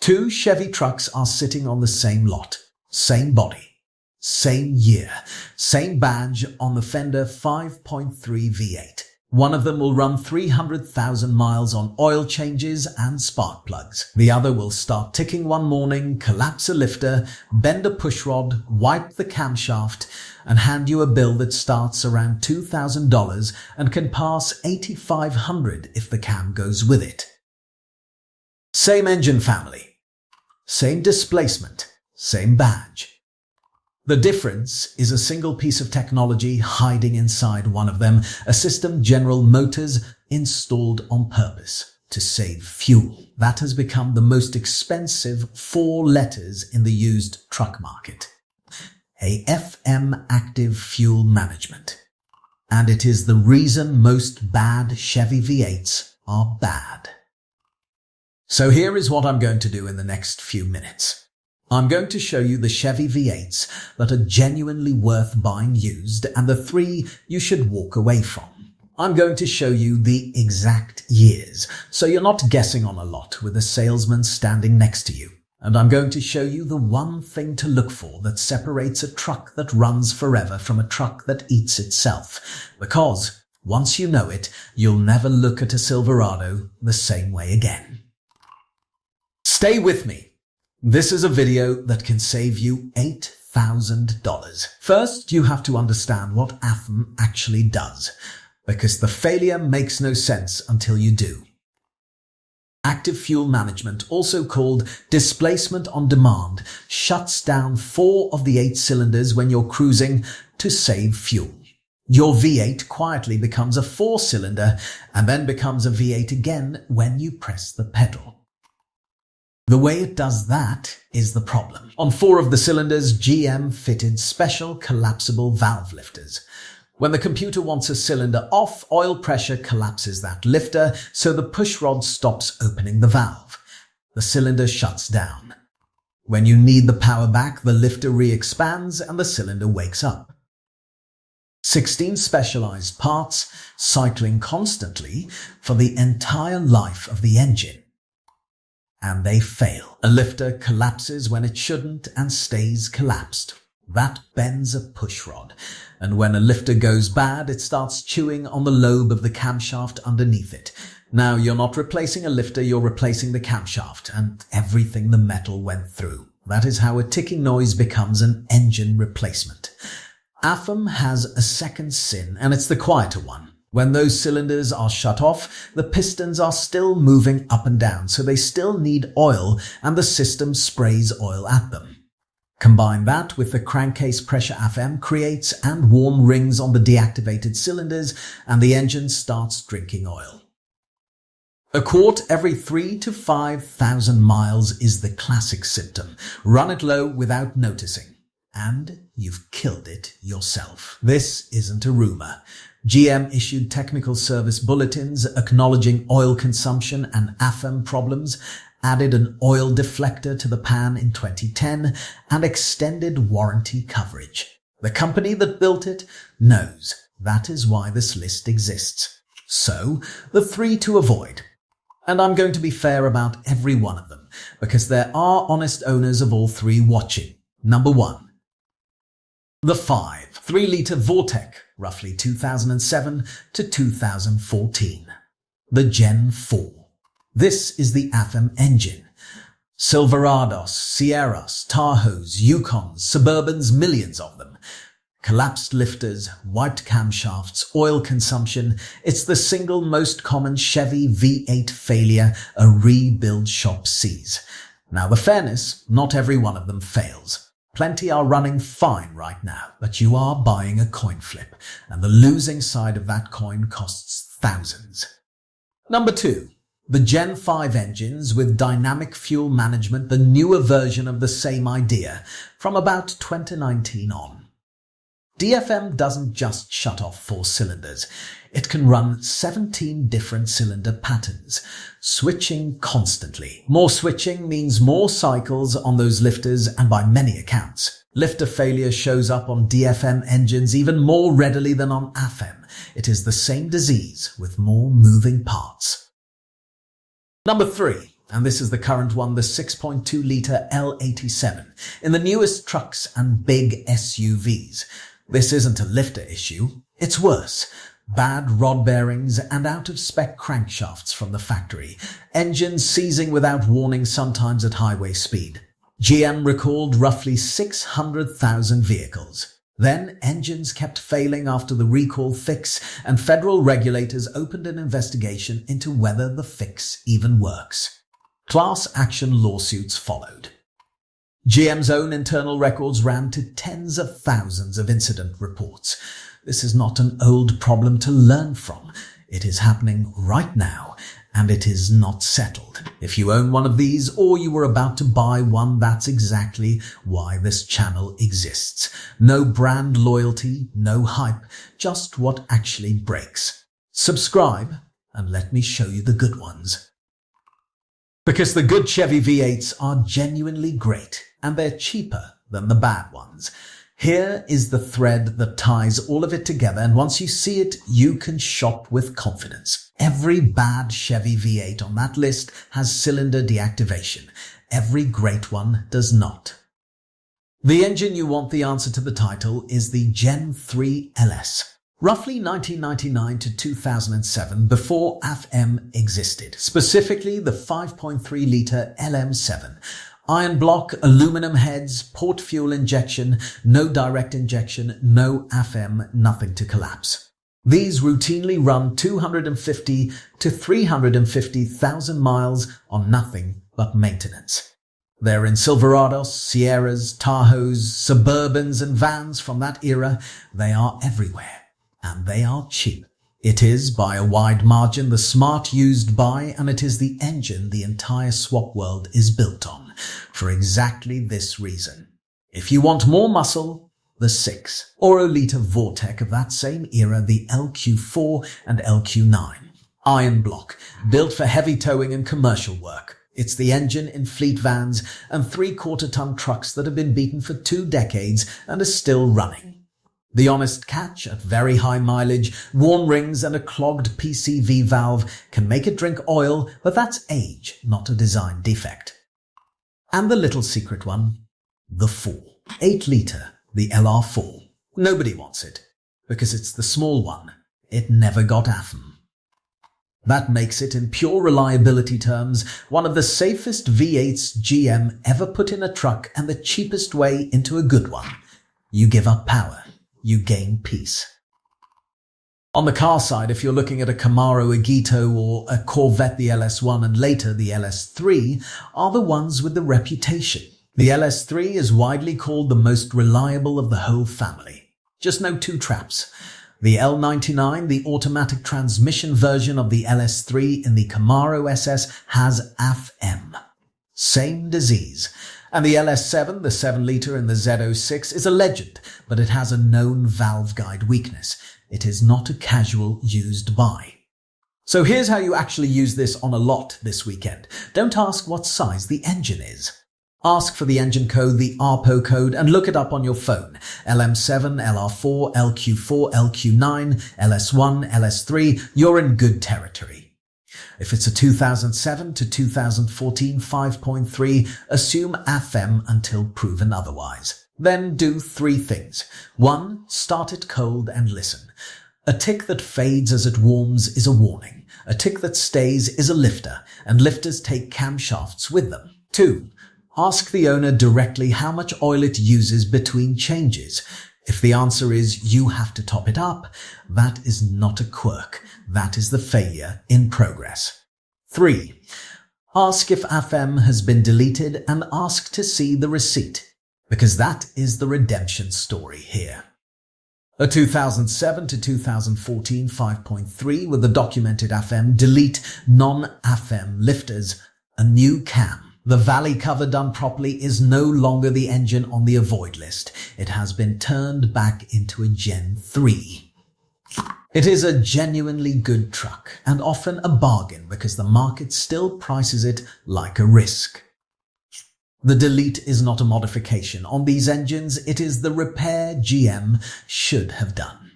Two Chevy trucks are sitting on the same lot, same body, same year, same badge on the fender 5.3 V8. One of them will run 300,000 miles on oil changes and spark plugs. The other will start ticking one morning, collapse a lifter, bend a pushrod, wipe the camshaft, and hand you a bill that starts around $2,000 and can pass $8,500 if the cam goes with it. Same engine family, same displacement, same badge. The difference is a single piece of technology hiding inside one of them, a system General Motors installed on purpose to save fuel. That has become the most expensive 4 letters in the used truck market. AFM, Active Fuel Management. And it is the reason most bad Chevy V8s are bad. So here is what I'm going to do in the next few minutes. I'm going to show you the Chevy V8s that are genuinely worth buying used and the 3 you should walk away from. I'm going to show you the exact years, so you're not guessing on a lot with a salesman standing next to you. And I'm going to show you the one thing to look for that separates a truck that runs forever from a truck that eats itself. Because once you know it, you'll never look at a Silverado the same way again. Stay with me. This is a video that can save you $8,000. First, you have to understand what AFM actually does, because the failure makes no sense until you do. Active Fuel Management, also called displacement on demand, shuts down 4 of the 8 cylinders when you're cruising to save fuel. Your V8 quietly becomes a 4-cylinder and then becomes a V8 again when you press the pedal. The way it does that is the problem. On 4 of the cylinders, GM fitted special collapsible valve lifters. When the computer wants a cylinder off, oil pressure collapses that lifter, so the pushrod stops opening the valve. The cylinder shuts down. When you need the power back, the lifter re-expands and the cylinder wakes up. 16 specialized parts, cycling constantly for the entire life of the engine. And they fail. A lifter collapses when it shouldn't and stays collapsed. That bends a pushrod. And when a lifter goes bad, it starts chewing on the lobe of the camshaft underneath it. Now, you're not replacing a lifter, you're replacing the camshaft and everything the metal went through. That is how a ticking noise becomes an engine replacement. AFM has a second sin, and it's the quieter one. When those cylinders are shut off, the pistons are still moving up and down, so they still need oil, and the system sprays oil at them. Combine that with the crankcase pressure AFM creates and warm rings on the deactivated cylinders, and the engine starts drinking oil. A quart every 3,000 to 5,000 miles is the classic symptom. Run it low without noticing, and you've killed it yourself. This isn't a rumor. GM issued technical service bulletins acknowledging oil consumption and AFM problems, added an oil deflector to the pan in 2010, and extended warranty coverage. The company that built it knows that is why this list exists. So, the 3 to avoid. And I'm going to be fair about every one of them, because there are honest owners of all 3 watching. Number 1. The 5. 3-liter Vortec, roughly 2007 to 2014. The Gen 4. This is the AFM engine. Silverados, Sierras, Tahoes, Yukons, Suburbans, millions of them. Collapsed lifters, wiped camshafts, oil consumption. It's the single most common Chevy V8 failure a rebuild shop sees. Now, the fairness, not every one of them fails. Plenty are running fine right now, but you are buying a coin flip, and the losing side of that coin costs thousands. Number 2. The Gen 5 engines with dynamic fuel management, the newer version of the same idea, from about 2019 on. DFM doesn't just shut off 4 cylinders. It can run 17 different cylinder patterns, switching constantly. More switching means more cycles on those lifters, and by many accounts. Lifter failure shows up on DFM engines even more readily than on AFM. It is the same disease with more moving parts. Number 3. And this is the current one, the 6.2-litre L87, in the newest trucks and big SUVs. This isn't a lifter issue, it's worse. Bad rod bearings and out-of-spec crankshafts from the factory. Engines seizing without warning, sometimes at highway speed. GM recalled roughly 600,000 vehicles. Then engines kept failing after the recall fix, and federal regulators opened an investigation into whether the fix even works. Class action lawsuits followed. GM's own internal records ran to tens of thousands of incident reports. This is not an old problem to learn from. It is happening right now, and it is not settled. If you own one of these, or you were about to buy one, that's exactly why this channel exists. No brand loyalty, no hype, just what actually breaks. Subscribe, and let me show you the good ones. Because the good Chevy V8s are genuinely great, and they're cheaper than the bad ones. Here is the thread that ties all of it together, and once you see it, you can shop with confidence. Every bad Chevy V8 on that list has cylinder deactivation. Every great one does not. The engine you want, the answer to the title, is the Gen 3 LS. Roughly 1999 to 2007, before AFM existed, specifically the 5.3-litre LM7. Iron block, aluminum heads, port fuel injection, no direct injection, no AFM, nothing to collapse. These routinely run 250 to 350,000 miles on nothing but maintenance. They're in Silverados, Sierras, Tahoes, Suburbans and vans from that era. They are everywhere, and they are cheap. It is, by a wide margin, the smart used buy, and it is the engine the entire swap world is built on, for exactly this reason. If you want more muscle, the 6 or 0-litre Vortec of that same era, the LQ4 and LQ9. Iron block, built for heavy towing and commercial work. It's the engine in fleet vans and 3/4-ton trucks that have been beaten for 2 decades and are still running. The honest catch at very high mileage, worn rings and a clogged PCV valve can make it drink oil, but that's age, not a design defect. And the little secret one, the 4. 8-litre, the LR4. Nobody wants it, because it's the small one. It never got AFM. That makes it, in pure reliability terms, one of the safest V8s GM ever put in a truck and the cheapest way into a good one. You give up power. You gain peace. On the car side, if you're looking at a Camaro Agito or a Corvette, the LS1 and later the LS3 are the ones with the reputation. The LS3 is widely called the most reliable of the whole family. Just no 2 traps. The L99, the automatic transmission version of the LS3 in the Camaro SS, has AFM. Same disease. And the LS7, the 7-litre in the Z06, is a legend, but it has a known valve guide weakness. It is not a casual used buy. So here's how you actually use this on a lot this weekend. Don't ask what size the engine is. Ask for the engine code, the ARPO code, and look it up on your phone. LM7, LR4, LQ4, LQ9, LS1, LS3, you're in good territory. If it's a 2007 to 2014 5.3, assume AFM until proven otherwise. Then do 3 things. 1. Start it cold and listen. A tick that fades as it warms is a warning. A tick that stays is a lifter, and lifters take camshafts with them. 2. Ask the owner directly how much oil it uses between changes. If the answer is you have to top it up, that is not a quirk. That is the failure in progress. 3. Ask if AFM has been deleted and ask to see the receipt, because that is the redemption story here. A 2007 to 2014 5.3 with the documented AFM, delete non-AFM lifters, a new cam. The valley cover done properly is no longer the engine on the avoid list. It has been turned back into a Gen 3. It is a genuinely good truck and often a bargain because the market still prices it like a risk. The delete is not a modification. On these engines, it is the repair GM should have done.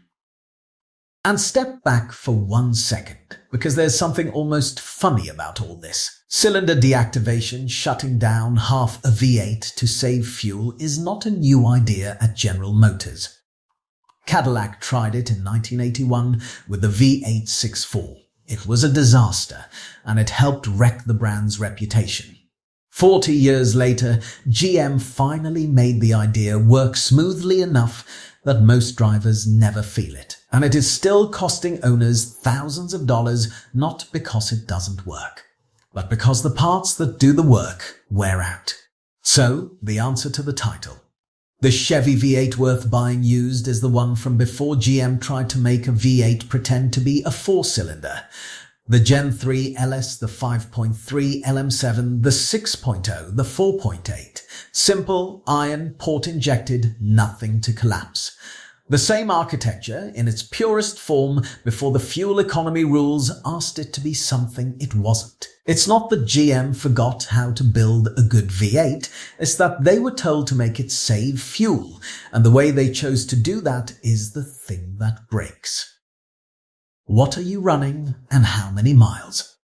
And step back for 1 second, because there's something almost funny about all this. Cylinder deactivation, shutting down half a V8 to save fuel, is not a new idea at General Motors. Cadillac tried it in 1981 with the V864. It was a disaster, and it helped wreck the brand's reputation. 40 years later, GM finally made the idea work smoothly enough that most drivers never feel it, and it is still costing owners thousands of dollars, not because it doesn't work, but because the parts that do the work wear out. So, the answer to the title. The Chevy V8 worth buying used is the one from before GM tried to make a V8 pretend to be a 4-cylinder. The Gen 3 LS, the 5.3 LM7, the 6.0, the 4.8. Simple, iron, port-injected, nothing to collapse. The same architecture, in its purest form, before the fuel economy rules asked it to be something it wasn't. It's not that GM forgot how to build a good V8, it's that they were told to make it save fuel, and the way they chose to do that is the thing that breaks. What are you running and how many miles?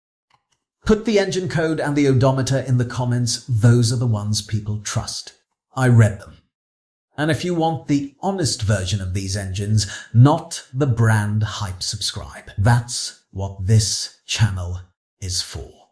Put the engine code and the odometer in the comments. Those are the ones people trust. I read them. And if you want the honest version of these engines, not the brand hype, subscribe. That's what this channel is for.